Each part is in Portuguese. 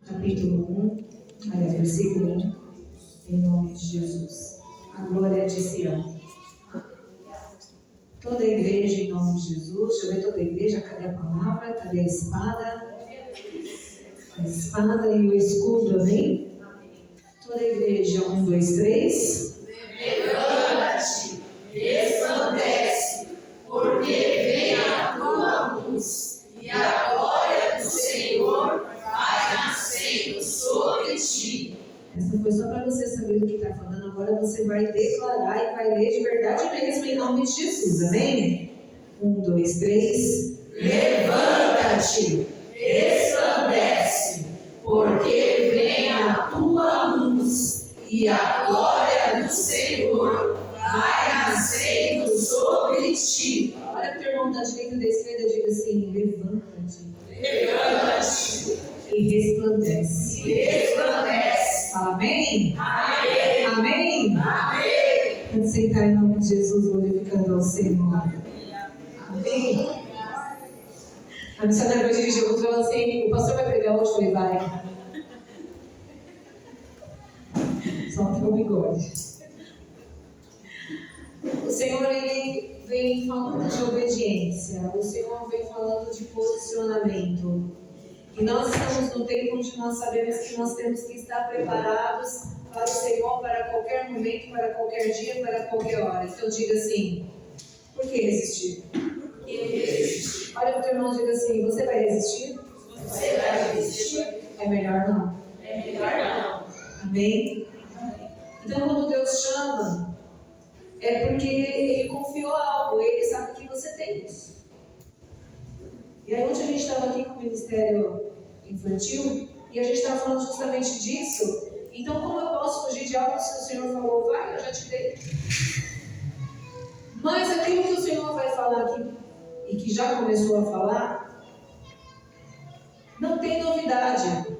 capítulo 1, versículo 1, em nome de Jesus. A glória de Sião. Toda a igreja em nome de Jesus. Deixa eu ver toda a igreja. Cadê a palavra? Cadê a espada? A espada e o escudo, amém? Toda a igreja, 1, 2, 3. Levanta-te, resplandece, porque vem a tua luz, e a glória do Senhor vai nascendo sobre ti. Essa foi só para você saber do que está falando. Agora você vai declarar e vai ler de verdade mesmo em nome de Jesus, amém? 1, 2, 3. Levanta-te, resplandece, porque vem a tua luz, e a glória do Senhor vai nascendo sobre ti. Olha para o teu irmão da direita e da esquerda e diga assim: levanta-te Levanta-te e resplandece. e resplandece. Fala amém? Amém. Amém? Amém. Pode sentar em nome de Jesus, glorificando ao Senhor. Amém? A missionária vai dirigir o culto e falou assim: o pastor vai pregar hoje? Eu falei: vai. Só para o bigode. O Senhor, ele vem falando de obediência. O Senhor vem falando de posicionamento. E nós estamos no tempo onde nós sabemos que nós temos que estar preparados para o Senhor, para qualquer momento, para qualquer dia, para qualquer hora. Então diga assim: por que resistir? Olha para o teu irmão e diga assim: você vai resistir? Você vai resistir? É melhor não. É melhor não. Amém? Então quando Deus chama, é porque Ele confiou algo, Ele sabe que você tem isso. E aí ontem a gente estava aqui com o Ministério Infantil e a gente estava falando justamente disso. Então como eu posso fugir de algo se o Senhor falou, vai, eu já te dei. Mas aquilo que o Senhor vai falar aqui e que já começou a falar, não tem novidade.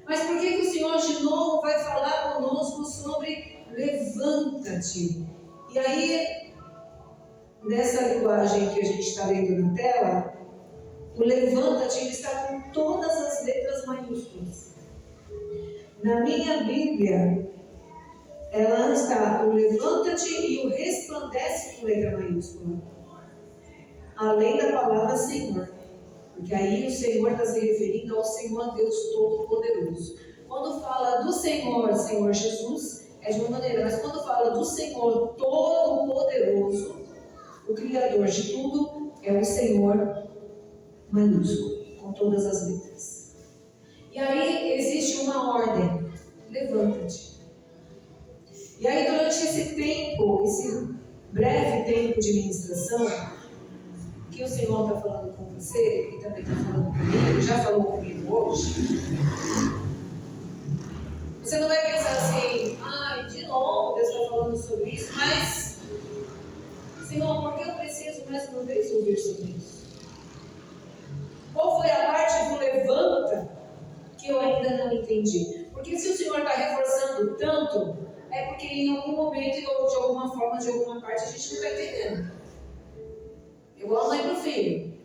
Mas por que o Senhor de novo vai falar conosco sobre levanta-te? E aí, nessa linguagem que a gente está vendo na tela, o levanta-te está com todas as letras maiúsculas. Na minha Bíblia, ela está o levanta-te e o resplandece com letra maiúscula. Além da palavra Senhor. Porque aí o Senhor está se referindo ao Senhor Deus Todo-Poderoso. Quando fala do Senhor, Senhor Jesus, é de uma maneira. Mas quando fala do Senhor Todo-Poderoso, o Criador de tudo, é o Senhor maiúsculo, com todas as letras. E aí existe uma ordem: levanta-te. E aí durante esse tempo, esse breve tempo de ministração, que o Senhor está falando com você, e também está falando comigo, já falou comigo hoje, você não vai pensar assim: ai, de novo Deus está falando sobre isso, mas Senhor, por que eu preciso mais uma vez ouvir sobre isso? Qual foi a parte do levanta que eu ainda não entendi? Porque se o Senhor está reforçando tanto, é porque em algum momento, ou de alguma forma, de alguma parte, a gente não está entendendo. Igual a mãe pro filho.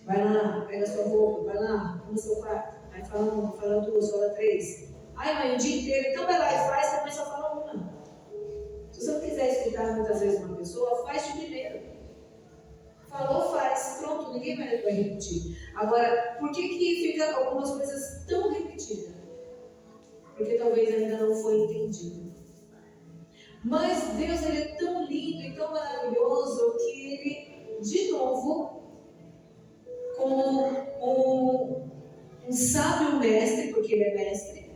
Vai lá, pega sua roupa, vai lá, arruma seu quarto. Aí fala uma, fala duas, fala três. Ai, mãe, o dia inteiro. Então vai lá e faz, também só fala uma. Se você não quiser escutar muitas vezes uma pessoa, faz de primeiro. Falou, faz. Pronto, ninguém vai repetir. Agora, por que fica algumas coisas tão repetidas? Porque talvez ainda não foi entendido. Mas Deus, Ele é tão lindo e tão maravilhoso que Ele, de novo, como um sábio mestre, porque Ele é mestre,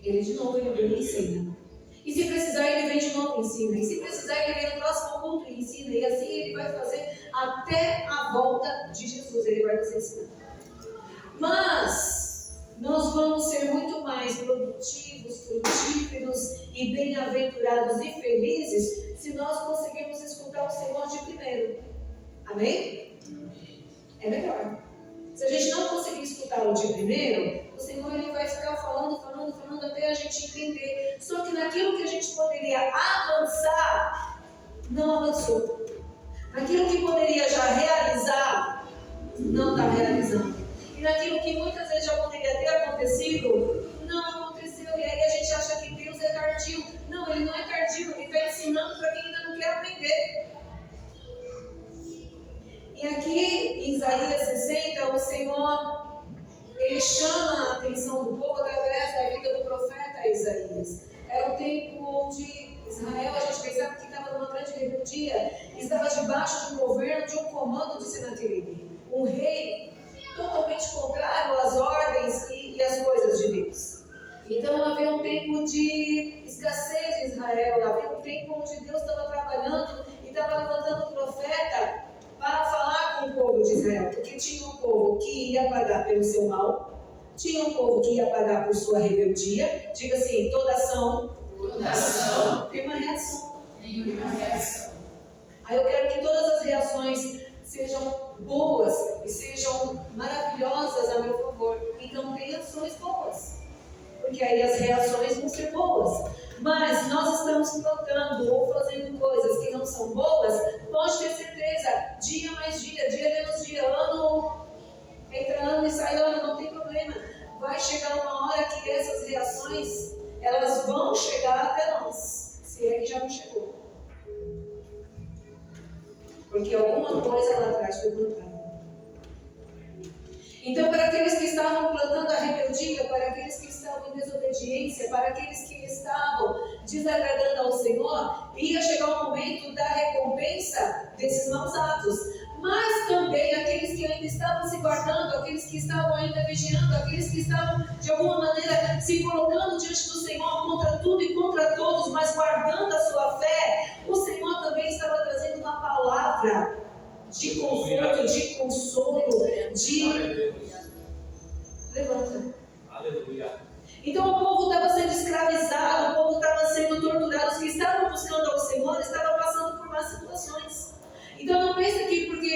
Ele de novo Ele vem e ensina. E se precisar, Ele vem de novo e ensina. E se precisar, Ele vem no próximo culto e ensina. E assim Ele vai fazer até a volta de Jesus. Ele vai nos ensinar. Mas nós vamos ser muito mais produtivos, frutíferos e bem-aventurados e felizes se nós conseguirmos escutar o Senhor de primeiro. Amém? É melhor. Se a gente não conseguir escutá-lo de primeiro, o Senhor ele vai ficar falando até a gente entender. Só que naquilo que a gente poderia avançar, não avançou. Naquilo que poderia já realizar, não está realizando. E naquilo que em Isaías 60, o Senhor, Ele chama a atenção do povo através da vida do profeta Isaías. Era um tempo onde Israel, a gente pensava que estava numa grande rebeldia, estava debaixo de um governo, de um comando de Senaqueribe, um rei totalmente contrário às ordens e às coisas de Deus. Então havia um tempo de escassez em Israel, havia um tempo onde Deus estava trabalhando e estava levantando um profeta para falar com o povo de Israel, porque tinha um povo que ia pagar pelo seu mal, tinha um povo que ia pagar por sua rebeldia. Diga assim: toda ação tem uma reação. Aí eu quero que todas as reações sejam boas e sejam maravilhosas a meu favor. Então tem ações boas, porque aí as reações vão ser boas. Mas nós estamos plantando ou fazendo coisas que não são boas, pode ter certeza, dia mais dia, dia menos dia, ano entra ano e sai ano, não tem problema. Vai chegar uma hora que essas reações, elas vão chegar até nós, se é que já não chegou. Porque alguma coisa lá atrás foi plantada. Então, para aqueles que estavam plantando a rebeldia, para aqueles que estavam em desobediência, para aqueles que estavam desagradando ao Senhor, ia chegar o momento da recompensa desses maus atos. Mas também aqueles que ainda estavam se guardando, aqueles que estavam ainda vigiando, aqueles que estavam de alguma maneira se colocando diante do Senhor contra tudo e contra todos, mas guardando a sua fé, o Senhor também estava trazendo uma palavra de conforto, de consolo, de... Levanta. Aleluia. Então o povo estava sendo escravizado, o povo estava sendo torturado, os que estavam buscando ao Senhor estavam passando por más situações. Então não pense que porque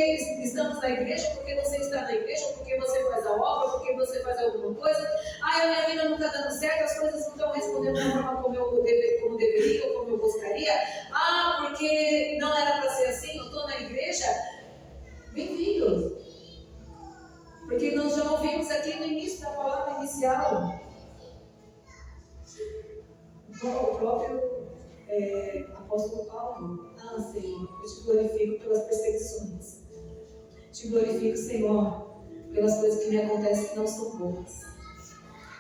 estamos na igreja, porque você está na igreja, porque você faz a obra, porque você faz alguma coisa, a minha vida não está dando certo, as coisas não estão respondendo da forma como deveria ou como eu gostaria, porque não era para ser assim, eu estou na igreja. Bem-vindo! Porque nós já ouvimos aqui no início da palavra inicial, o próprio apóstolo Paulo: Senhor, eu te glorifico pelas perseguições, te glorifico, Senhor, pelas coisas que me acontecem que não são boas,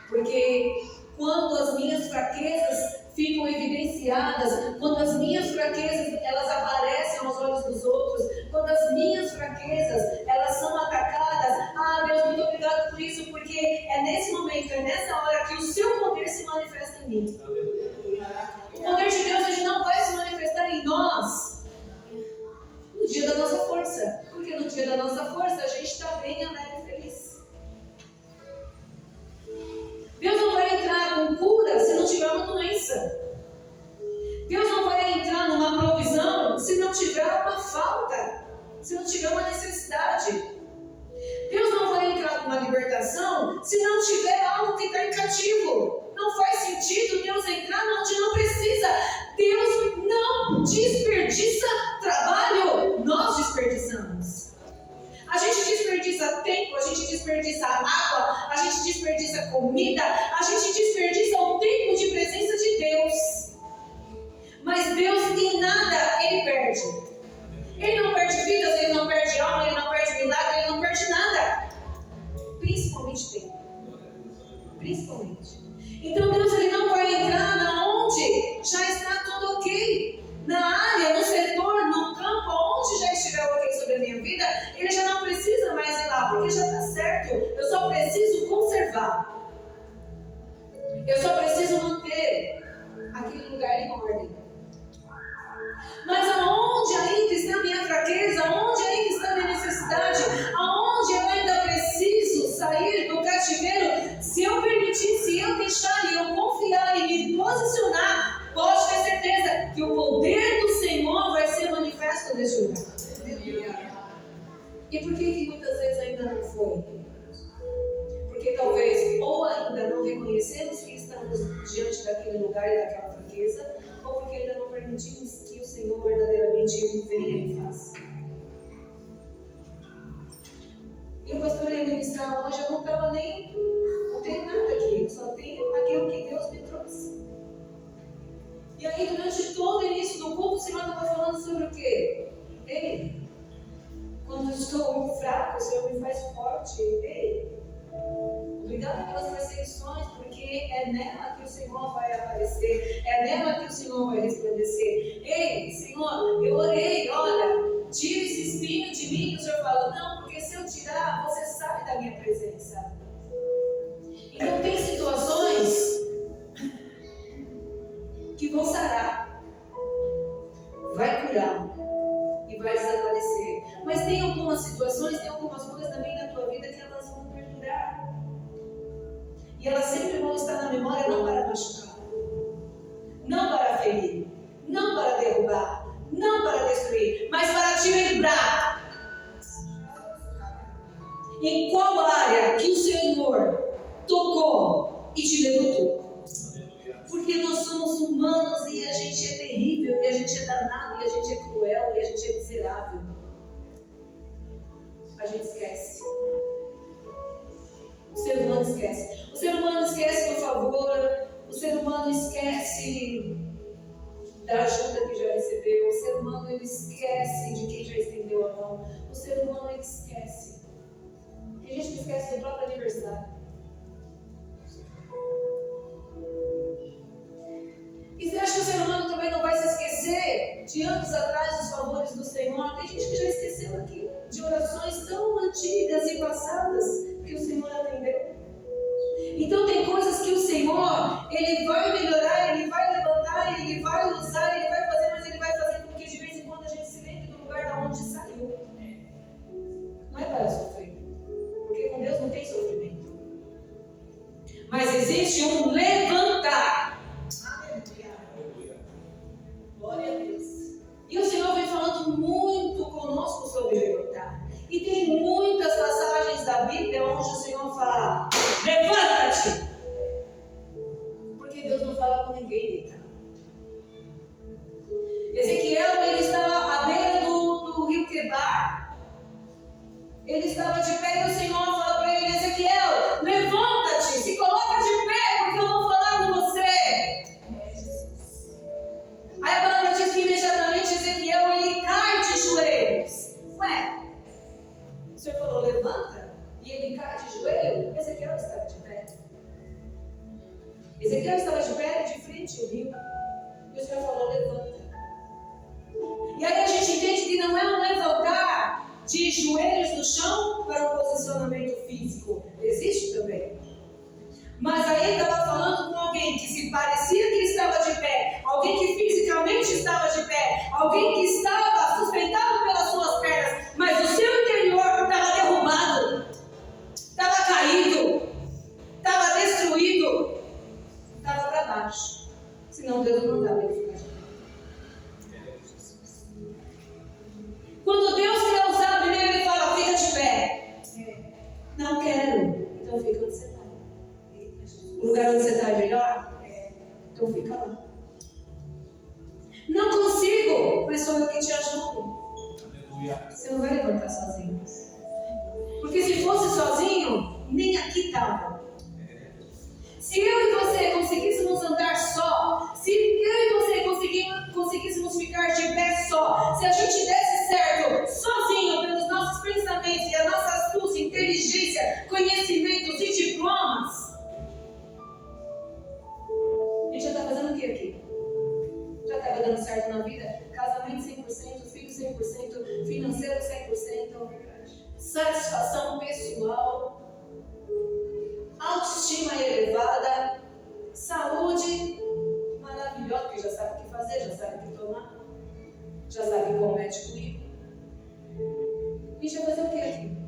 porque quando as minhas fraquezas ficam evidenciadas, quando as minhas fraquezas elas aparecem aos olhos dos outros, quando as minhas fraquezas elas são atacadas, Deus, muito obrigado por isso, porque é nesse momento, é nessa hora que o seu poder se manifesta em mim. O poder de Deus ele não vai se manifestar em nós no dia da nossa força, porque no dia da nossa força a gente está bem, alegre e feliz. Deus não vai entrar com cura se não tiver uma doença. Deus não vai entrar numa provisão se não tiver uma falta, se não tiver uma necessidade. Deus não vai entrar numa libertação se não tiver algo que está em cativo. Não faz sentido Deus entrar onde não precisa. Deus não desperdiça trabalho, nós desperdiçamos. A gente desperdiça tempo, a gente desperdiça água, a gente desperdiça comida, a gente desperdiça o tempo de presença de Deus. Mas Deus em nada Ele perde. Ele não perde vidas, Ele não perde alma, Ele não perde milagre, Ele não perde nada. Principalmente tempo. Principalmente. Então Deus ele não vai entrar na onde já está tudo ok. Na área, no setor, no campo, onde já estiver ok sobre a minha vida, Ele já não precisa mais ir lá, porque já está certo. Eu só preciso conservar. Eu só preciso manter aquele lugar em ordem. Mas aonde ainda está a minha fraqueza, aonde ainda está a minha necessidade, aonde eu ainda preciso sair do cativeiro, se eu permitir, se eu deixar e eu confiar e me posicionar, pode ter certeza que o poder do Senhor vai ser manifesto nesse lugar. E por que muitas vezes ainda não foi? Porque talvez ou ainda não reconhecemos que estamos diante daquele lugar e daquela fraqueza, ou porque ainda não permitimos que o Senhor verdadeiramente venha em face. E o pastor ia ministrar hoje, eu não estava nem, não tenho nada aqui, só tenho aquilo que Deus me trouxe. E aí durante todo o início do culto, o Senhor estava falando sobre o quê? Ele, quando quando eu estou fraco, o Senhor me faz forte. Ei, obrigado pelas perseguições, porque é nela que o Senhor vai aparecer, é nela que o Senhor vai resplandecer. Ei, Senhor, eu orei, olha, tira esse espinho de mim. O Senhor fala, não, porque se eu tirar, você sai da minha presença. Então tem situações que vão sarar, vai curar e vai desaparecer. Mas tem algumas situações, tem algumas coisas também na tua vida que elas vão perdurar. E elas sempre vão estar na memória, não para machucar, não para ferir, não para derrubar, não para destruir, mas para te lembrar em qual área que o Senhor tocou e te levantou. Porque nós somos humanos e a gente é terrível, e a gente é danado, e a gente é cruel, e a gente é miserável. A gente esquece. O ser humano esquece. O ser humano esquece do favor. O ser humano esquece da ajuda que já recebeu. O ser humano ele esquece de quem já estendeu a mão. O ser humano ele esquece. Tem gente que esquece do próprio aniversário. E você acha que o ser humano também não vai se esquecer de anos atrás dos favores do Senhor? Tem gente que já esqueceu aqui de orações tão antigas e passadas que o Senhor atendeu. Então tem coisas que o Senhor, Ele vai melhorar, Ele vai levantar, Ele vai usar, Ele vai fazer, mas Ele vai fazer com que de vez em quando a gente se lembre do lugar de onde saiu. Não é para sofrer, porque com Deus não tem sofrimento. Mas existe um levantar. Glória a Deus. E o Senhor vem falando muito conosco sobre levantar. E tem muitas passagens da Bíblia onde o Senhor fala, levanta-te! Porque Deus não fala com ninguém deitado. Ezequiel, ele estava à beira do rio Quebar. Ele estava de pé e o Senhor fala para ele, Ezequiel, levanta-te, se coloca de pé, porque eu vou falar com você. Aí a palavra diz que imediatamente Ezequiel ele cai de joelhos. Ué, o Senhor falou levanta e ele cai de joelho? Ezequiel estava de pé. Ezequiel estava de pé de frente ao rio. E o Senhor falou levanta. E aí a gente entende que não é um levantar de joelhos no chão para um posicionamento físico. Existe também. Mas aí estava falando com alguém que se parecia que estava de pé, alguém que fisicamente estava de pé, alguém que estava sustentado pelas suas pernas, mas o seu interior estava derrubado, estava caído, estava destruído, estava para baixo. Senão Deus não mandava ele ficar de pé. Quando Deus quer usar primeiro, ele fala, fica de pé. Não quero, então fica onde você está. O lugar onde você está é melhor? Então fica lá. Não consigo, mas sou eu que te ajudo. Você não vai levantar sozinho. Porque se fosse sozinho, nem aqui estava. Se eu e você conseguíssemos andar só, se eu e você conseguíssemos ficar de pé só, se a gente desse certo sozinho pelos nossos pensamentos e a nossa astúcia, inteligência, conhecimentos e diplomas, a gente já está fazendo o que aqui? Já estava dando certo na vida? Casamento 100%, filho 100%, financeiro 100%, satisfação pessoal, autoestima elevada, saúde maravilhosa, porque já sabe o que fazer, já sabe o que tomar, já sabe qual médico ir. A gente vai fazer o que aqui?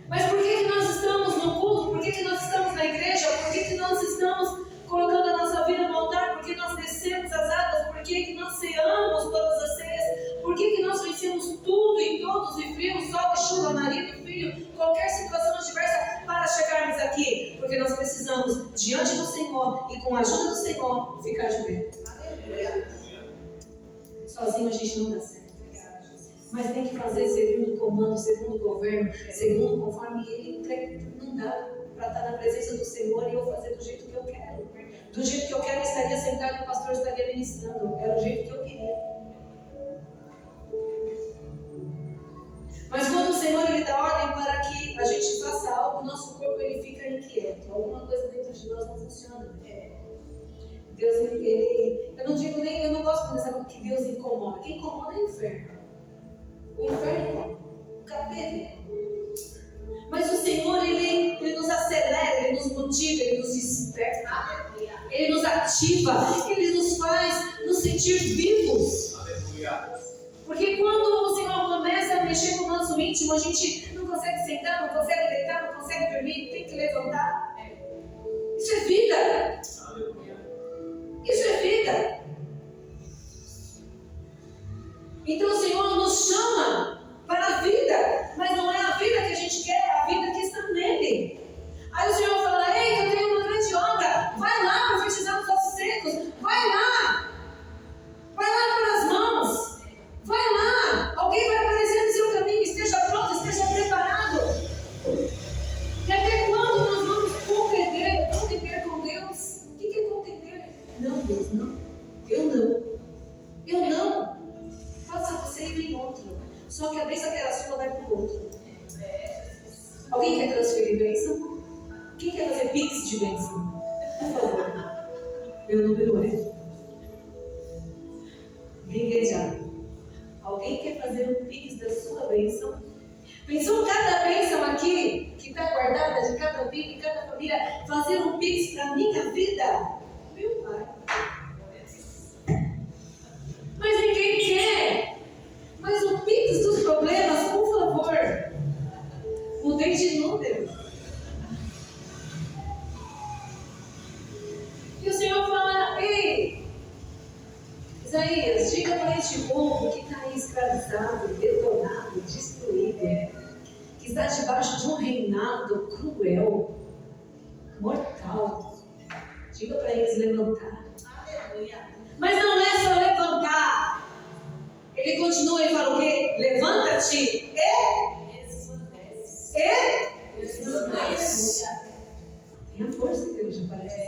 Mas por que nós estamos no culto? Por que nós estamos na igreja? Por que nós estamos colocando a nossa vida no altar? Por que nós descemos as águas? Por que nós ceamos todas as ceias? Por que nós vencemos tudo e todos e frio, sol e chuva, marido, filho, qualquer situação adversa para chegarmos aqui? Porque nós precisamos, diante do Senhor e com a ajuda do Senhor, ficar de pé. Sozinho a gente não dá certo. Mas tem que fazer segundo o comando, segundo o governo, segundo conforme Ele. Não dá para estar na presença do Senhor e eu fazer do jeito que eu quero. Do jeito que eu quero, eu estaria sentado e o pastor estaria ministrando. Era o jeito que eu queria. alguma coisa dentro de nós não funciona. Deus, eu não gosto de pensar que Deus incomoda. Quem incomoda é o inferno. O inferno, o capeta. Mas o Senhor, Ele nos acelera, Ele nos motiva, Ele nos desperta, Ele nos ativa, Ele nos faz nos sentir vivos. Porque quando o Senhor começa a mexer com o nosso íntimo, a gente não consegue sentar, não consegue deitar, não consegue dormir, tem que levantar. Isso é vida. Isso é vida. Então o Senhor nos chama para a vida, mas não é a vida que a gente quer, é a vida que está nele. Aí o Senhor fala: ei, eu tenho uma grande obra, vai lá profetizar nos ossos secos, vai lá para as mãos, vai lá, alguém vai aparecer no seu caminho, esteja pronto, esteja preparado. E até quando nós vamos contender com Deus? O que é contender? Não, Deus, não, eu não. Faça você e vem outro. Só que a bênção que era sua vai para o outro. Alguém quer transferir bênção? Quem quer fazer pix de bênção? Por favor. Meu número é. Gaguejar. Alguém quer fazer um pix da sua bênção? Pensou cada bênção aqui, que está guardada de cada vida, de cada família, fazer um pix para a minha vida? Meu pai. Mas ninguém quer. Mas o pix dos problemas, por favor, mudei de número. E o Senhor fala: ei, Isaías, diga para este povo que está aí escravizado, detonado, destruído, que está debaixo de um reinado cruel, mortal. Diga para eles levantar. Mas não é só levantar. Ele continua e fala o quê? Levanta-te resplandece. Tem a força, igreja, parece.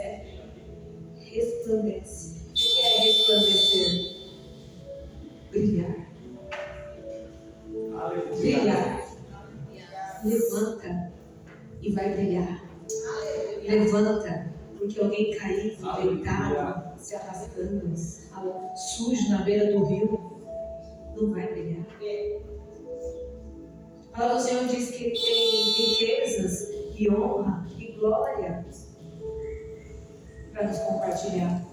Resplandece. O que é resplandecer? Brilhar. Brilhar. Levanta e vai brilhar. Levanta, porque alguém caído, deitado, se arrastando, sujo na beira do rio, não vai brilhar. A palavra do Senhor diz que tem riquezas e honra e glória para nos compartilhar.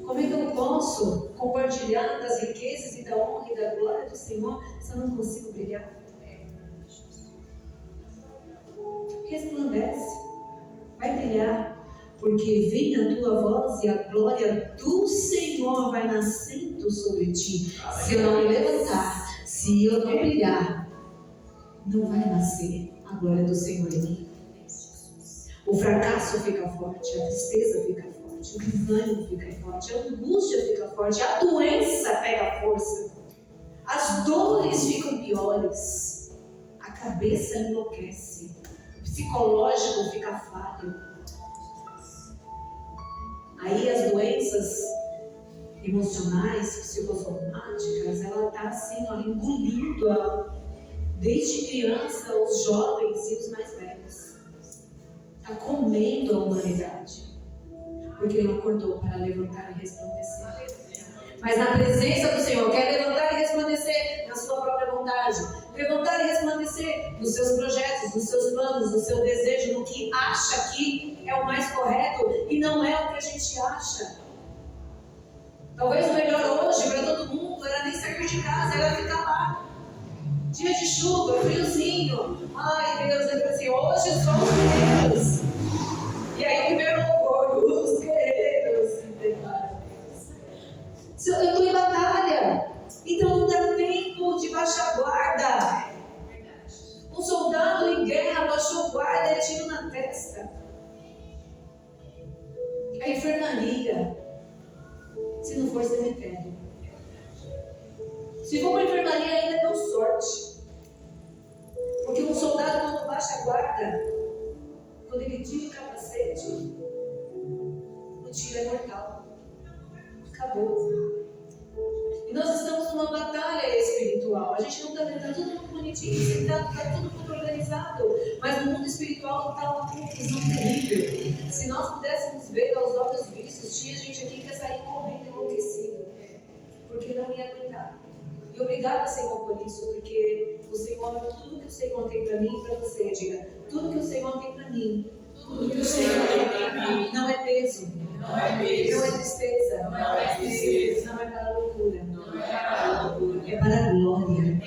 Como é que eu posso compartilhar das riquezas e da honra e da glória do Senhor se eu não consigo brilhar? Resplandece, vai brilhar, porque vem a tua voz e a glória do Senhor vai nascendo sobre ti. Se eu não me levantar, se eu não brilhar, não vai nascer a glória do Senhor em mim. O fracasso fica forte, a tristeza fica forte, o desânimo fica forte, a angústia fica forte, a doença pega força, as dores ficam piores, a cabeça enlouquece, o psicológico fica falho. Aí as doenças emocionais, psicossomáticas, ela está assim, ó, engolindo desde criança os jovens e os mais velhos. Está comendo a humanidade, porque não acordou para levantar e resplandecer. Mas na presença do Senhor, quer levantar e resplandecer na sua própria vontade, levantar e resplandecer nos seus projetos, nos seus planos, no seu desejo, no que acha que é o mais correto e não é o que a gente acha. Talvez o melhor hoje para todo mundo era nem sair de casa, era ficar lá. Dia de chuva, friozinho. Ai, Deus, ele assim, hoje são os guerreiros. E aí o primeiro louvor, os guerreiros. Eu estou em batalha. Então não dá tempo de baixar guarda. Um soldado em guerra baixou guarda e tiro na testa. A enfermaria, se não for cemitério. Se for para a enfermaria ainda deu sorte. Porque um soldado quando baixa a guarda, quando ele tira o capacete, o tiro é mortal. Acabou. E nós estamos numa batalha espiritual. A gente não está vendo, está tudo muito bonitinho, sentado, está tudo muito organizado. pesado. Mas no mundo espiritual está uma confusão terrível. Se nós pudéssemos ver aos olhos vistos, tinha gente aqui que ia sair correndo enlouquecido, porque não ia aguentar. E obrigada, Senhor, por isso, porque o Senhor, tudo que o Senhor tem para mim e para você, diga, tudo que o Senhor tem para mim, tudo que o Senhor tem para mim, não é peso, não é tristeza, não é para a loucura, é para a glória.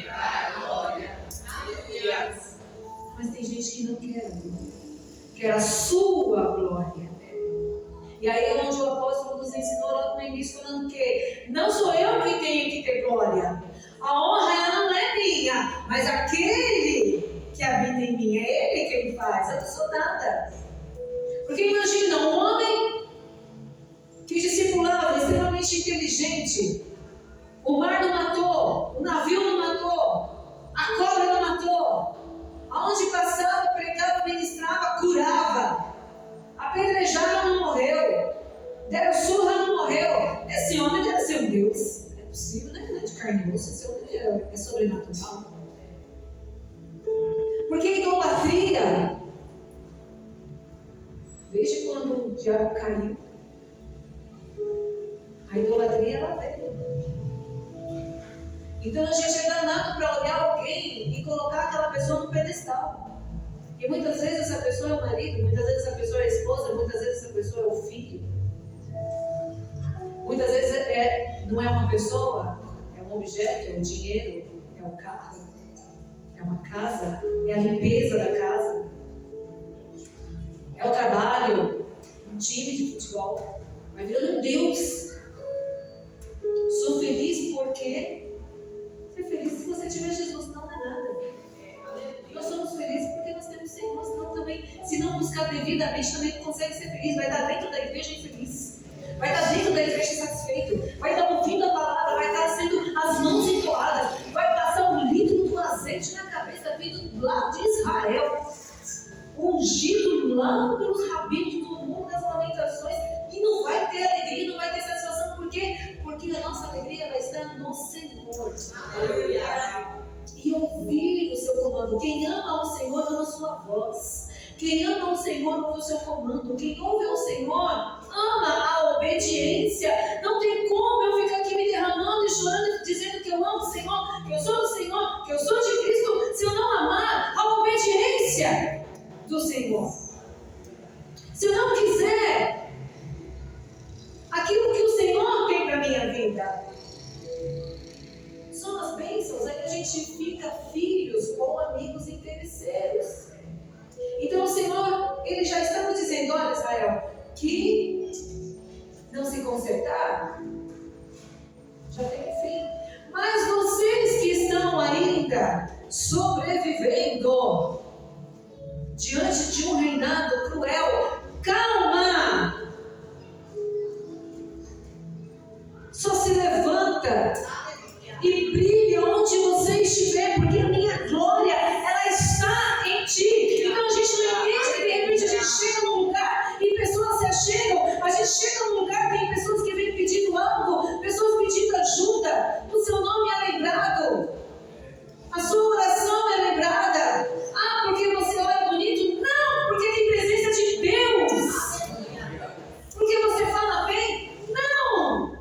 Mas tem gente que não quer a glória, quer a sua glória. E aí é onde o apóstolo nos ensinou logo no início, falando que não sou eu que tenho que ter glória. A honra ela não é minha, mas aquele que habita em mim, é ele quem faz, eu não sou nada. Porque imagina, um homem que discipulava, extremamente inteligente, o mar não matou, o navio não matou, a cobra não matou, aonde passava, pregava, ministrava, curava, apedrejaram, não morreu, deram surra, não morreu. Esse homem deve ser um Deus. É possível, né? Não é de carne e osso, esse homem é sobrenatural. Porque a idolatria, desde quando o diabo caiu, a idolatria ela veio. Então a gente é danado para olhar alguém e colocar aquela pessoa no pedestal. E muitas vezes essa pessoa é o marido, muitas vezes essa pessoa é a esposa, muitas vezes essa pessoa é o filho. Muitas vezes não é uma pessoa, é um objeto, é o dinheiro, é o carro, é uma casa, é a limpeza da casa, é o trabalho, um time de futebol. Vai virando um Deus. Sou feliz porque ser feliz se você tiver Jesus não é nada. Nós somos felizes porque nós temos Senhor, senão também, se não buscar devidamente, também não consegue ser feliz. Vai estar dentro da igreja infeliz, vai estar dentro da igreja insatisfeito, vai estar ouvindo a palavra, vai estar sendo as mãos entoadas, vai passar um litro do azeite na cabeça vindo lá de Israel, ungido lá pelos rabinos do mundo das lamentações, e não vai ter alegria, não vai ter satisfação. Por quê? Porque a nossa alegria vai estar no Senhor. Aleluia. E ouvir o seu comando. Quem ama o Senhor ama a sua voz. Quem ama o Senhor ouve o seu comando. Quem ouve o Senhor ama a obediência. Não tem como eu ficar aqui me derramando e chorando, dizendo que eu amo o Senhor, que eu sou do Senhor, que eu sou de Cristo, se eu não amar a obediência do Senhor. Se eu não quiser aquilo que o Senhor tem para a minha vida. São as bênçãos, aí a gente fica filhos ou amigos interesseiros. Então o Senhor, Ele já está nos dizendo, olha Israel, que não se consertar, já tem fim. Mas vocês que estão ainda sobrevivendo diante de um reinado cruel, calma! Só se levanta e brilha onde você estiver, porque a minha glória, ela está em ti. Então a gente não entende que de repente a gente chega num lugar e pessoas se achegam, a gente chega num lugar e tem pessoas que vêm pedindo algo, pessoas pedindo ajuda, o seu nome é lembrado, a sua oração é lembrada. Ah, porque você ora bonito? Não, porque tem presença de Deus. Porque você fala bem? Não.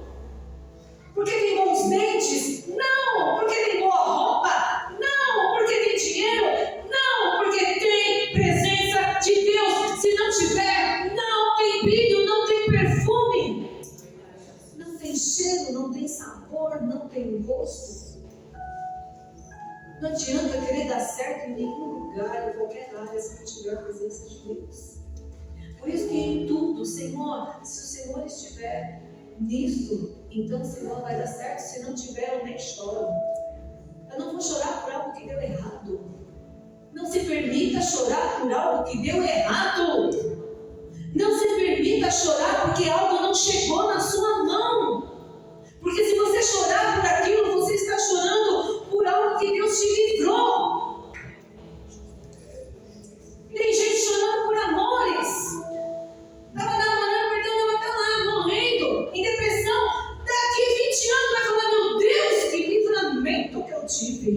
Porque tem bons dentes? Não. Porque tem boa roupa? Não. Porque tem dinheiro? Não. Porque tem presença de Deus. Se não tiver, não tem brilho, não tem perfume, não tem cheiro, não tem sabor, não tem gosto. Não adianta querer dar certo em nenhum lugar, em qualquer área, se não tiver a presença de Deus. Por isso que em tudo, Senhor, se o Senhor estiver nisso, então o Senhor vai dar certo. Se não tiver, eu nem choro. Eu não vou chorar por algo que deu errado. Não se permita chorar por algo que deu errado. Não se permita chorar porque algo não chegou na sua mão. Porque se você chorar por aquilo, você está chorando por algo que Deus te livrou. Tem gente chorando por amores. Estava namorando, perdão, ela está lá, morrendo, em depressão. Daqui 20 anos vai falar, meu Deus, que livramento que eu tive.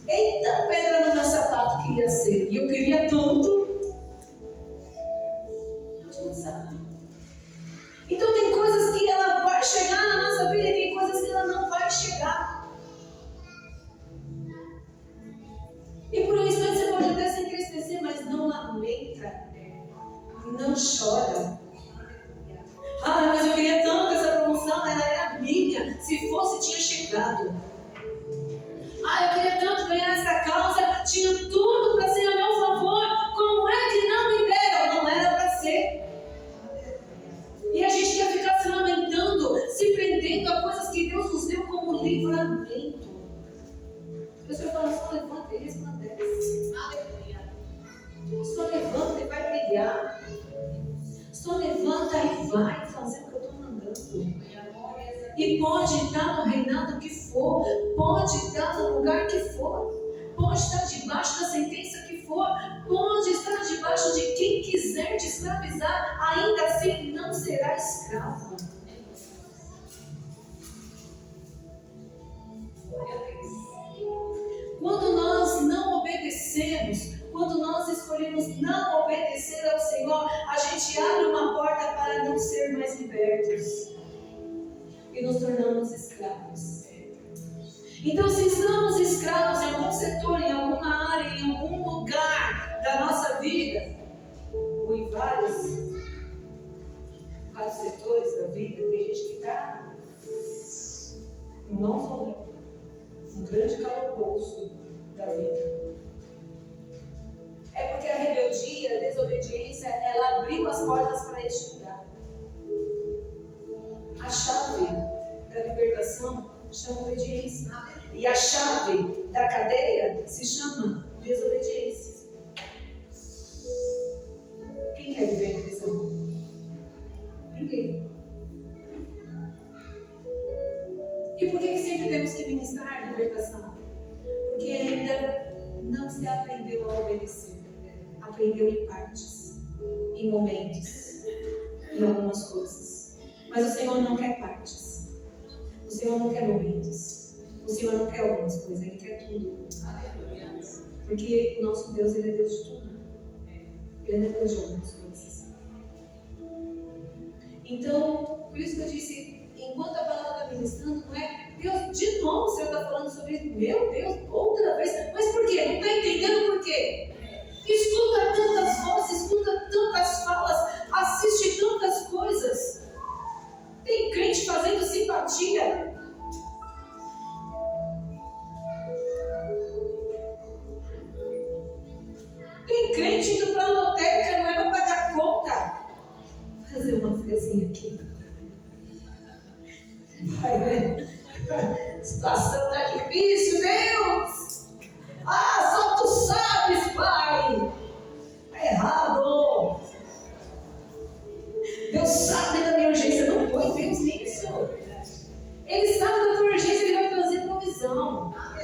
Eita pedra no meu sapato, que queria ser. E eu queria tanto. A gente não sabe. Então tem coisas que ela vai chegar na nossa vida e tem coisas que ela não vai chegar. E por um instante você pode até se entristecer, mas não lamenta. Não chora. Ah, mas eu queria tanto essa promoção, ela era minha. Se fosse, tinha chegado. Ah, eu queria tanto ganhar essa causa, tinha tudo para ser a meu favor. Como é que não me deram? Não era para ser. E a gente quer ficar se lamentando, se prendendo a coisas que Deus nos deu como livramento. O Senhor fala, só levanta e resplandece. Só levanta e vai brilhar. Só levanta e vai fazer o que eu estou mandando. E pode estar no reinado que for, pode estar no lugar que for, pode estar debaixo da sentença que for, pode estar debaixo de quem quiser te escravizar, ainda assim não será escravo. Quando nós não obedecemos, quando nós escolhemos não obedecer ao Senhor, a gente abre uma porta para não ser mais libertos. E nos tornamos escravos. Então, se estamos escravos em algum setor, em alguma área, em algum lugar da nossa vida, ou em vários setores da vida, tem gente que está em mãos ou um grande calabouço da vida. É porque a rebeldia, a desobediência, ela abriu as portas para este lugar. A chave da libertação chama obediência. E a chave da cadeia se chama desobediência. Quem quer viver em prisão? Ninguém. E por que sempre temos que ministrar libertação? Porque ainda não se aprendeu a obedecer. Aprendeu em partes, em momentos, em algumas coisas. Mas o Senhor não quer partes. O Senhor não quer momentos. O Senhor não quer algumas coisas, Ele quer tudo. Porque o nosso Deus, Ele é Deus de tudo. Ele não é Deus de algumas coisas. Então, por isso que eu disse, enquanto a palavra está ministrando, não é? Deus, de novo o Senhor está falando sobre isso. Meu Deus, outra vez. Mas por quê? Não está entendendo por quê? Escuta tantas vozes, escuta tantas falas, assiste tantas coisas. Tem crente fazendo simpatia. Tem crente indo para a lotérica, não é para pagar conta. Vou fazer uma frezinha aqui. Vai ver. A situação está difícil, Deus. Ah, só tu sabes, Pai. Está errado. Deus sabe da minha urgência. Não põe Deus nisso. Ele sabe da tua urgência, Ele vai trazer provisão. Ah,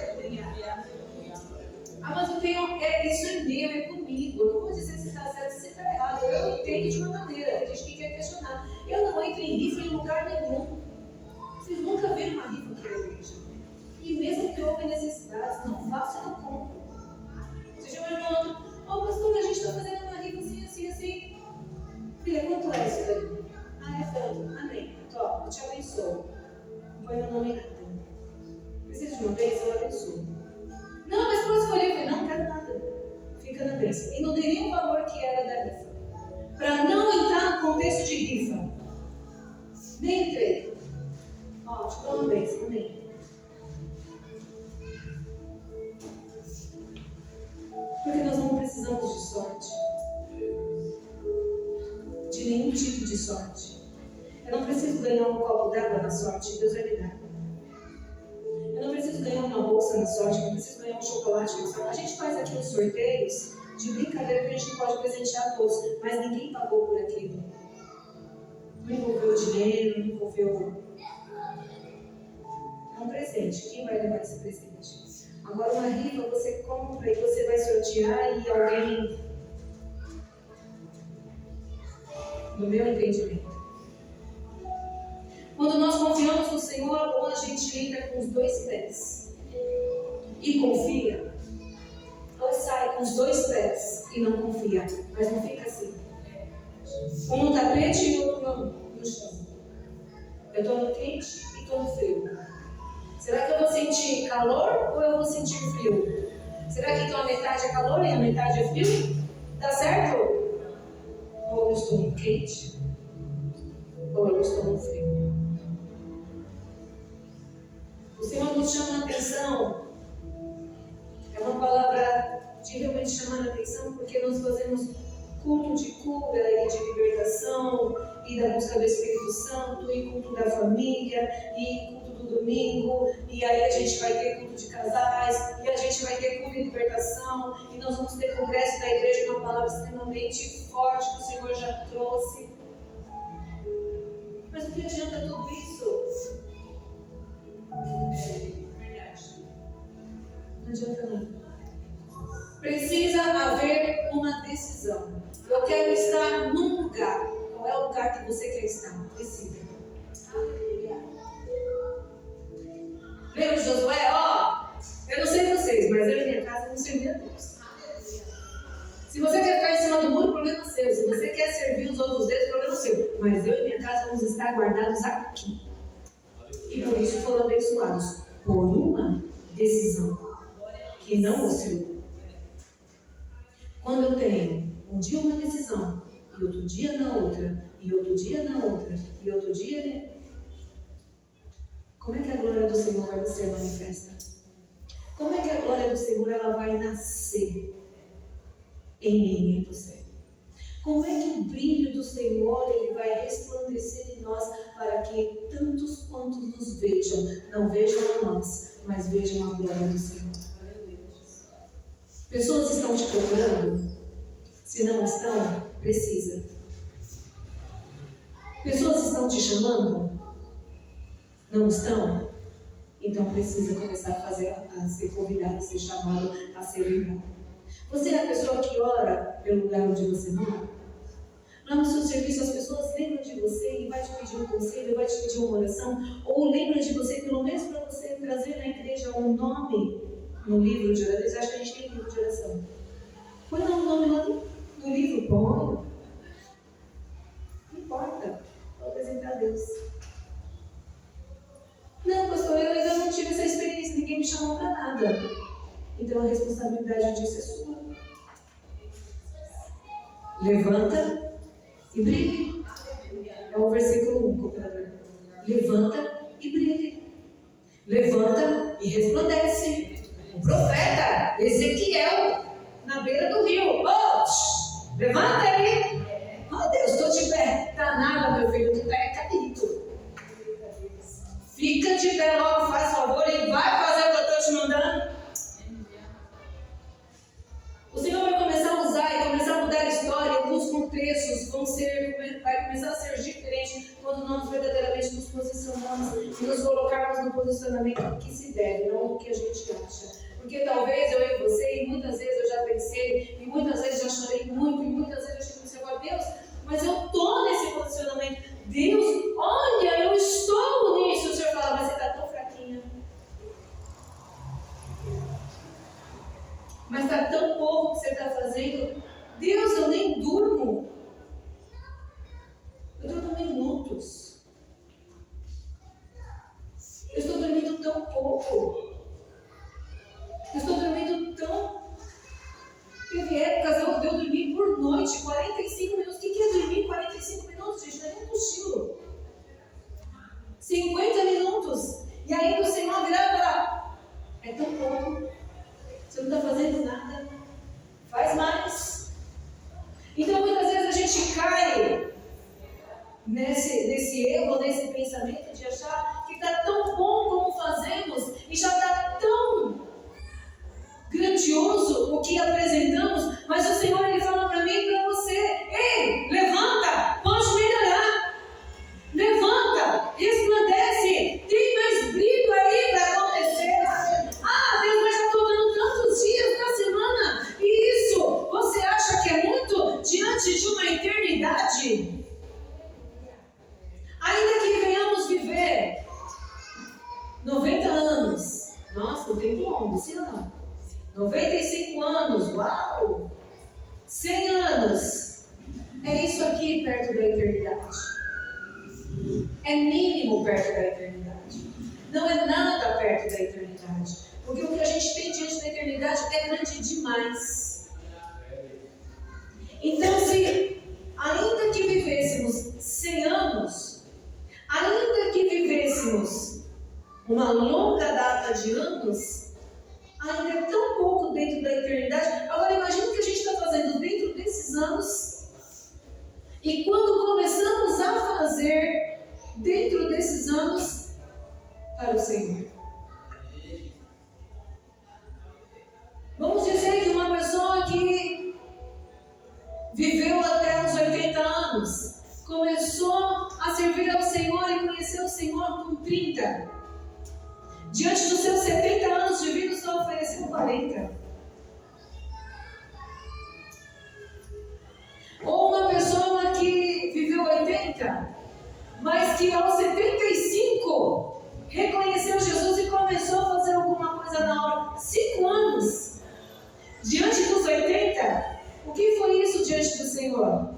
mas eu tenho. Isso é meu, é comigo. Eu não vou dizer se está certo, se está errado. Eu entendo de uma maneira. Tem gente que quer questionar. Eu não entro em rifa em lugar nenhum. Vocês nunca viram uma rifa aqui na igreja. E mesmo que houve necessidades, não faça, não compre. Você já vai falando, pastor, a gente está fazendo uma rifa assim, assim, assim. Filha, quanto é isso daí? Ah, é tanto. Amém. Top, eu te abençoo. Não põe meu nome em nada. Precisa de uma bênção, eu abençoo. Não, mas posso escolher? Eu falei, não quero nada. Fica na bênção. E não dei nem o valor que era da rifa. Para não entrar no contexto de rifa. Nem entrei. Te dou uma bênção, amém. Porque nós não precisamos de sorte. De nenhum tipo de sorte. Eu não preciso ganhar um copo d'água na sorte, Deus vai me dar. Eu não preciso ganhar uma bolsa na sorte, eu não preciso ganhar um chocolate na sorte. A gente faz aqui uns sorteios de brincadeira que a gente pode presentear a todos, mas ninguém pagou por aquilo. Não envolveu dinheiro, não envolveu. É um presente. Quem vai levar esse presente? Agora, uma rifa você compra e você vai sortear e alguém. No meu entendimento. Quando nós confiamos no Senhor, ou a gente entra com os dois pés e confia, ou sai com os 2 pés e não confia. Mas não fica assim. Um no tapete e o outro no chão. Eu estou no quente e estou no frio. Será que eu vou sentir calor ou eu vou sentir frio? Será que então a metade é calor e a metade é frio? Dá certo? Ou eu estou no quente ou eu estou no frio? O Senhor nos chama a atenção. É uma palavra de realmente chamar a atenção, porque nós fazemos culto de cura e de libertação e da busca do Espírito Santo e culto da família e culto do domingo, e aí a gente vai ter culto de casais e a gente vai ter culto de libertação e nós vamos ter congresso da igreja, uma palavra extremamente forte que o Senhor já trouxe. Mas o que adianta tudo isso? Não adianta nada. Precisa haver uma decisão. Eu quero estar num lugar. Qual é o lugar que você quer estar? Decida. Lembra de Josué? Eu não sei vocês, mas eu e minha casa vamos servir a Deus. Se você quer ficar em cima do muro, problema seu. Se você quer servir os outros dedos, problema seu. Mas eu e minha casa vamos estar guardados aqui. E por isso foram abençoados por uma decisão que não oscilou. Quando eu tenho um dia uma decisão, e outro dia na outra, e outro dia na outra, e outro dia... Como é que a glória do Senhor vai ser manifesta? Como é que a glória do Senhor ela vai nascer em mim e em você? Como é que o brilho do Senhor ele vai resplandecer em nós para que tantos quantos nos vejam, não vejam a nós, mas vejam a glória do Senhor? Pessoas estão te procurando? Se não estão, precisa. Pessoas estão te chamando? Não estão? Então precisa começar a ser convidado, a ser chamado, a ser lembrado. Você é a pessoa que ora pelo lugar onde você mora? Lá no seu serviço as pessoas lembram de você e vai te pedir um conselho, vai te pedir uma oração, ou lembram de você pelo menos para você trazer na igreja um nome no livro de oração. Eles acham que a gente tem livro de oração. Põe lá um nome lá no livro, põe. Não importa, vou apresentar a Deus. Não, pastor, eu ainda não tive essa experiência, ninguém me chamou para nada. Então a responsabilidade disso é sua. Levanta e brilhe. É o versículo 1, cooperador. Levanta e brilhe. Levanta e resplandece. O profeta Ezequiel, na beira do rio. Levanta aí. Deus, estou de pé. Tá nada, meu filho, tu é caído. Fica de pé logo, faz favor e vai fazer o que eu estou te mandando. O Senhor vai começar a usar e começar a mudar a história. Alguns contextos vai começar a ser diferente quando nós verdadeiramente nos posicionamos e nos colocarmos no posicionamento que se deve, não no que a gente acha. Porque talvez eu e você, e muitas vezes eu já pensei, e muitas vezes já chorei muito, e muitas vezes eu pensei, Deus, mas eu estou nesse posicionamento. Deus, olha, eu estou nisso. O Senhor fala, mas você está tão fraquinha. Mas está tão pouco que você está fazendo. Deus, eu nem durmo. Eu durmo minutos. Eu estou dormindo tão pouco. Eu estou dormindo tão... Teve épocas de eu dormir por noite, 45 minutos. O que é dormir 45 minutos, gente? Não é nem um cochilo. 50 minutos. E aí o Senhor virava e falava, é tão pouco. Você não está fazendo nada. Faz mais. Então muitas vezes a gente cai nesse erro, nesse pensamento de achar que está tão bom como fazemos e já está tão grandioso o que apresentamos, mas o Senhor ele fala para mim e para você, ei, levanta, pode melhorar, levanta, resplandece, tem mais brilho aí para acontecer. Deus, mas já estou dando tantos dias da semana, e isso, você acha que é muito diante de uma eternidade? Ainda que venhamos viver 90 anos, nossa, o tempo longo, sim ou não? 95 anos, uau! 100 anos. É isso aqui perto da eternidade. É mínimo perto da eternidade. Não é nada perto da eternidade. Porque o que a gente tem diante da eternidade é grande demais. Então, se ainda que vivêssemos 100 anos, ainda que vivêssemos uma longa data de anos, ainda é tão pouco dentro da eternidade. Agora imagine o que a gente está fazendo dentro desses anos. E quando começamos a fazer dentro desses anos para o Senhor. Vamos dizer que uma pessoa que viveu até os 80 anos, começou a servir ao Senhor e conheceu o Senhor com 30. Diante dos seus 70 anos de vida, só ofereceu 40. Ou uma pessoa que viveu 80, mas que aos 75 reconheceu Jesus e começou a fazer alguma coisa na hora. 5 anos. Diante dos 80, o que foi isso diante do Senhor?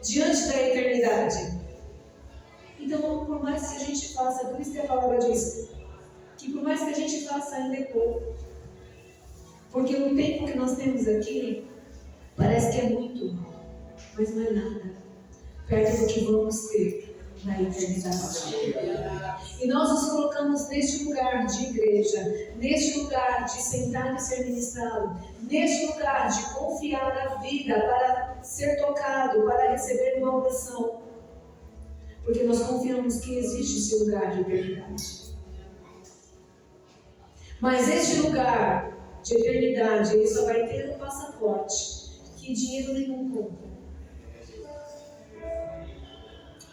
Diante da eternidade. Então, por mais que a gente faça, por isso que a palavra diz, que por mais que a gente faça ainda é pouco. Porque o tempo que nós temos aqui parece que é muito, mas não é nada perto do que vamos ter na eternidade. E nós nos colocamos neste lugar de igreja, neste lugar de sentar e ser ministrado, neste lugar de confiar a vida para ser tocado, para receber uma oração, porque nós confiamos que existe esse lugar de eternidade. Mas este lugar de eternidade, ele só vai ter um passaporte que dinheiro nenhum compra,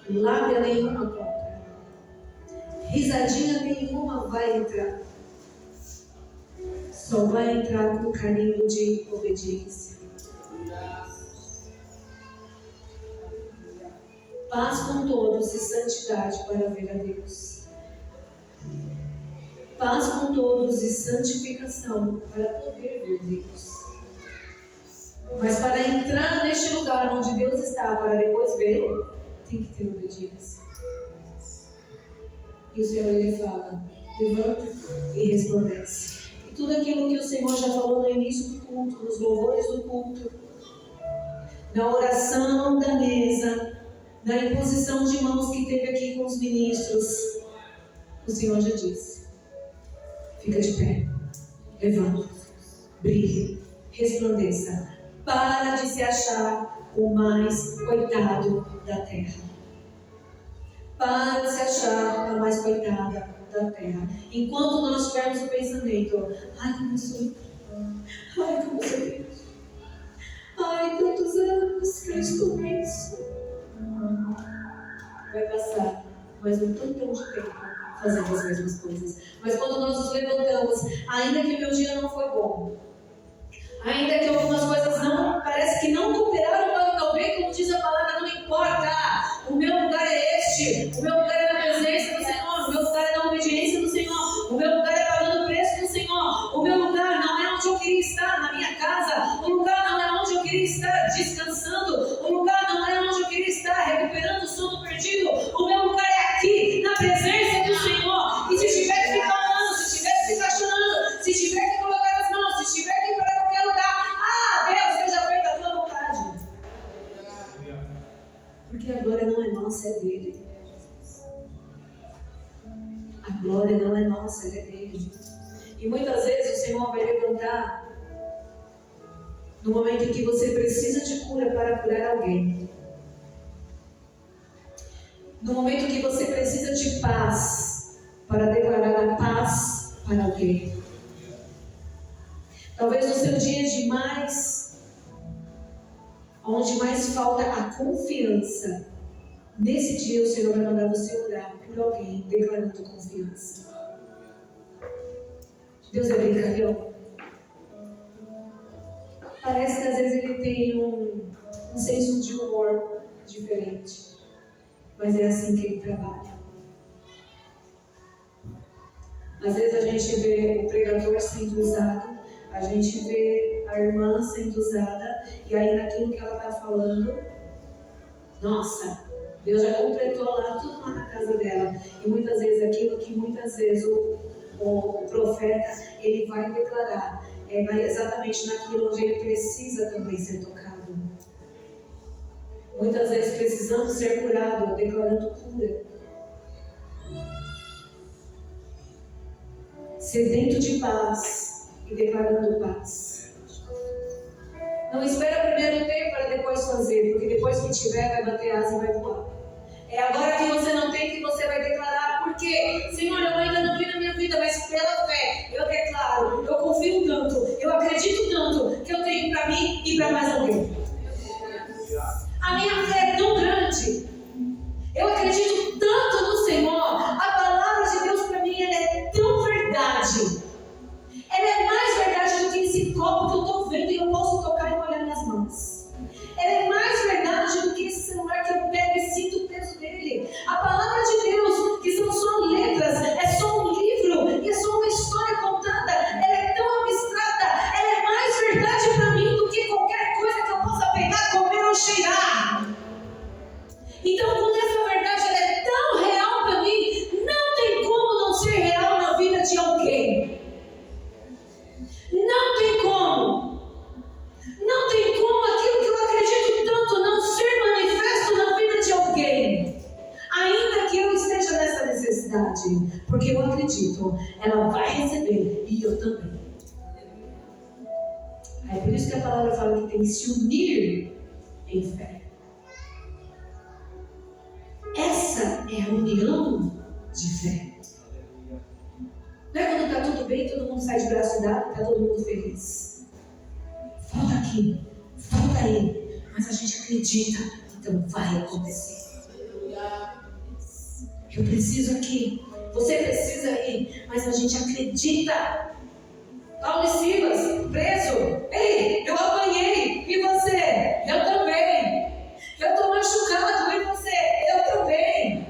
lábia nenhuma compra, risadinha nenhuma vai entrar. Só vai entrar com carinho de obediência. Paz com todos e santidade para ver a Deus. Paz com todos e santificação para poder ver Deus. Mas para entrar neste lugar onde Deus está, para depois vê-lo, tem que ter obediência. E o Senhor, ele fala, levanta e resplandece. E tudo aquilo que o Senhor já falou no início do culto, nos louvores do culto, na oração da mesa, na imposição de mãos que teve aqui com os ministros, o Senhor já disse. Fica de pé, levanta, brilhe, resplandeça. Para de se achar o mais coitado da terra. Para de se achar a mais coitada da terra. Enquanto nós tivermos o pensamento, ai como eu sou, ai como eu sou Deus, ai tantos anos que eu estou nisso, vai passar mais um tantão de tempo fazendo as mesmas coisas. Mas quando nós nos levantamos, ainda que meu dia não foi bom, ainda que algumas coisas não, parece que não cooperaram para o meu bem, como diz a palavra, não importa. O meu lugar é este. O meu lugar é na presença do Senhor. O meu lugar é na obediência do Senhor. O meu lugar é pagando o preço do Senhor. O meu lugar não é onde eu queria estar, na minha casa. O lugar não é onde eu queria estar descansando. O lugar não é onde eu queria estar recuperando o sono perdido. O meu lugar é aqui, na presença do Senhor. E se tiver que ficar orando, se tiver que ficar chorando, se tiver que colocar as mãos, se tiver que ir para qualquer lugar, Deus, seja feita a tua vontade. Porque a glória não é nossa, é dele. A glória não é nossa, é dele. E muitas vezes o Senhor vai levantar no momento em que você precisa de cura para curar alguém. No momento que você precisa de paz para declarar a paz para alguém. Talvez no seu dia de mais, onde mais falta a confiança, nesse dia o Senhor vai mandar você orar por alguém, declarando confiança. Deus é brincalhão. Parece que às vezes ele tem um senso de humor diferente, mas é assim que ele trabalha. Às vezes a gente vê o pregador sendo usado, A gente vê a irmã sendo usada e aí naquilo que ela está falando, nossa, Deus já completou lá tudo lá na casa dela. E muitas vezes aquilo que muitas vezes o profeta ele vai declarar é exatamente naquilo onde ele precisa também ser tocado. Muitas vezes precisamos ser curados, declarando cura. Sedento de paz e declarando paz. Não espera primeiro ter para depois fazer, porque depois que tiver vai bater asa e vai voar. É agora que você não tem que você vai declarar. Por quê? Senhor, eu ainda não vi na minha vida, mas pela fé eu declaro, eu confio tanto, eu acredito tanto que eu tenho para mim e para mais alguém. A minha fé é tão grande. Eu acredito tanto no Senhor. A palavra de Deus para mim ela é tão verdade. Ela é mais verdade do que esse copo que eu estou vendo e eu posso tocar e molhar minhas mãos. Ela é mais verdade do que esse celular que eu pego e sinto o peso dele. A palavra de Deus, que são só letras, é só um livro e é só uma história contada. Ela é tão abstrata. Ela é mais verdade para mim do que qualquer coisa que eu possa pegar, comer ou cheirar. Então, quando essa verdade ela é tão real para mim, não tem como não ser real na vida de alguém. Não tem como. Não tem como aquilo que eu acredito tanto não ser manifesto na vida de alguém. Ainda que eu esteja nessa necessidade. Porque eu acredito, ela vai receber e eu também. É por isso que a palavra fala que tem que se unir em fé. Essa é a união de fé. Não é quando está tudo bem, todo mundo sai de braço dado, está todo mundo feliz. Falta aqui, falta aí, mas a gente acredita, então vai acontecer. Eu preciso aqui, você precisa ir, mas a gente acredita. Paulo e Silas, preso. Ei, eu apanhei, e você? Eu também. Eu estou machucado, e você? Eu também.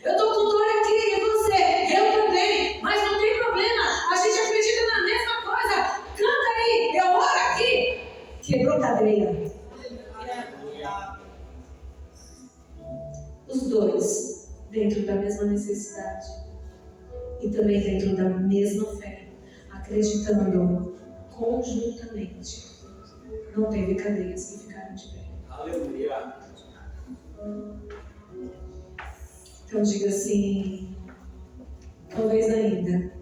Eu estou com dor aqui, e você? Eu também. Mas não tem problema, a gente acredita na mesma coisa. Canta aí, eu oro aqui. Quebrou cadeia. Os dois dentro da mesma necessidade e também dentro da mesma fé, acreditando conjuntamente. Não teve cadeias que ficaram de pé. Aleluia. Então diga assim: talvez ainda.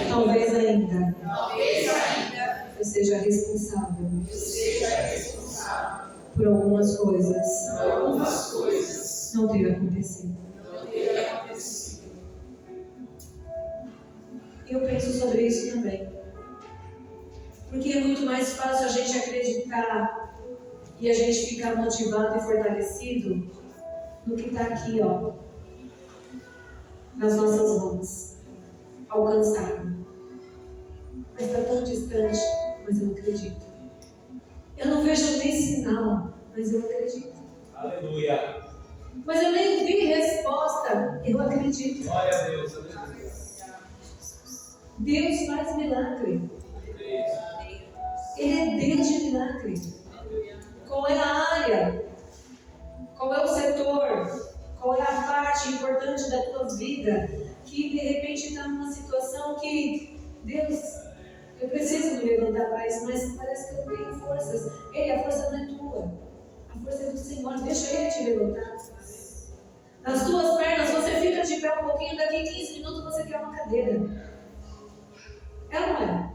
Talvez ainda. Talvez ainda Eu seja responsável eu seja responsável por algumas coisas por algumas coisas não ter acontecido. não terem acontecido. E eu penso sobre isso também. Porque é muito mais fácil a gente acreditar e a gente ficar motivado e fortalecido do que está aqui, ó, nas nossas mãos, alcançado. Mas está tão distante, mas eu acredito. Eu não vejo nem sinal, mas eu acredito. Aleluia. Mas eu nem vi resposta, eu acredito. Glória a Deus. Aleluia. Deus faz milagre. Ele é Deus de milagre. Qual é a área? Qual é o setor? Qual é a parte importante da tua vida que de repente está numa situação que Deus, eu preciso me levantar para isso, mas parece que eu não tenho forças. Ei, a força não é tua, a força é do Senhor. Deixa Ele te levantar. Nas tuas pernas você fica de pé um pouquinho, daqui 15 minutos você quer uma cadeira. É ou não é?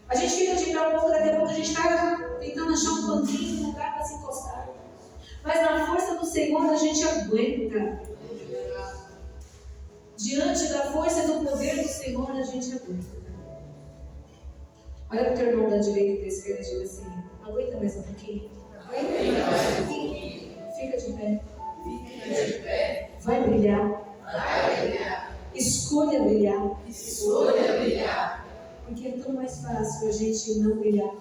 A gente fica de pé um pouco, daqui a pouco a gente está tentando achar um banquinho, um lugar para se encostar. Mas na força do Senhor a gente aguenta. Diante da força e do poder do Senhor a gente aguenta. Olha para o teu irmão da direita e da esquerda e diga assim: aguenta mais um pouquinho. Aguenta mais um pouquinho. Fica de pé. Fica de pé. Vai brilhar. Vai brilhar. Escolha brilhar. Escolha brilhar. Porque é tão mais fácil a gente não brilhar.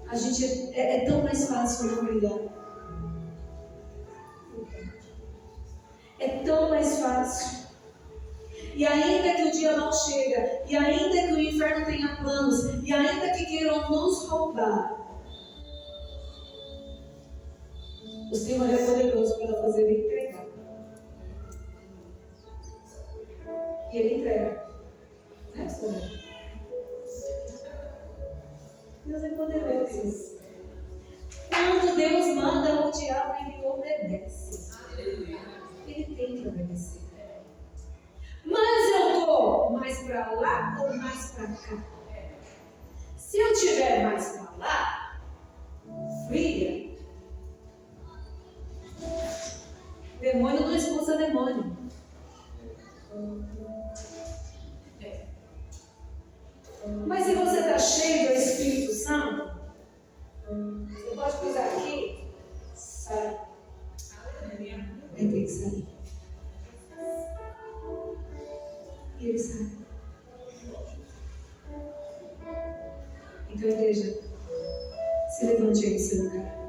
A gente é tão mais fácil não brilhar. É tão mais fácil. E ainda que o dia não chega, e ainda que o inferno tenha planos, e ainda que queiram nos roubar, o Senhor é poderoso para fazer Ele entregar. E Ele entrega. Né, Senhor? Deus é poderoso. Quando Deus manda, o diabo ele obedece. Ele tem que obedecer. Mas eu estou mais para lá ou mais para cá? Se eu estiver mais para lá, fria, demônio não expulsa demônio. Mas se você está cheio do Espírito Santo, você pode pisar aqui, sai. Vai ter que sair. E ele sai. Então, igreja, se levante aí no seu lugar.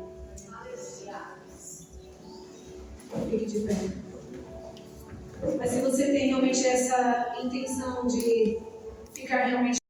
Fique de pé. Mas se você tem realmente essa intenção de ficar realmente